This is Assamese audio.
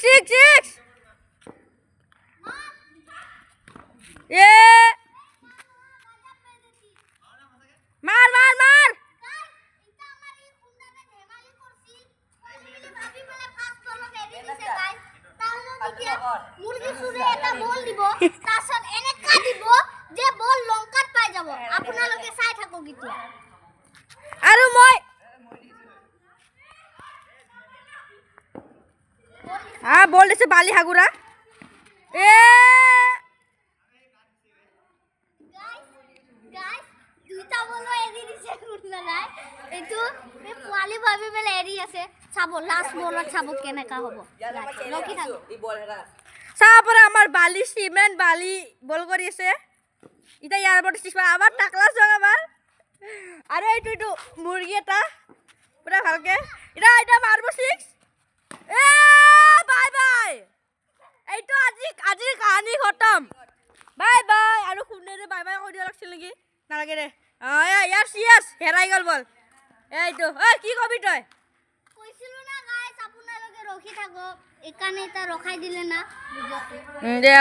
সিক্স এ মার মার মার মুরগি সুরে এটা বল দিব তাছত এনেকা দিব যে বল লঙ্কাত পাই যাব আপোনালোকে চাই থাকক এতিয়া আৰু মই বল দিছে বালি হাগুৰা এ গাইস দুইটা বল এৰি দিছে শুনলা নাই এটো পোৱালি ভাবি বেলে এৰি আছে চাব লাষ্ট বলত চাব কেনেকা হ'ব লকি থাক চাপৰা আমাৰ বালি সিমেন্ট বালি বল কৰি আছে ইটা ইয়াৰ বট সিস্পা আবার টাকলা সং আবার আরে এইটো মুরগি এটা পুরা ভালকে এটা মারবো সিক্স এ বাই বাই এইটো আজি কাহানি খতম বাই বাই আৰু খুনেৰে বাই বাই কৈ দিয়া লাগছিল নেকি নালাগে ৰে ইয়াস হেৰাই গল বল এইটো কি কবি তই কইছিলো না গাইস আপোনালোকে ৰখি থাকক একানে এটা ৰখাই দিলে না দে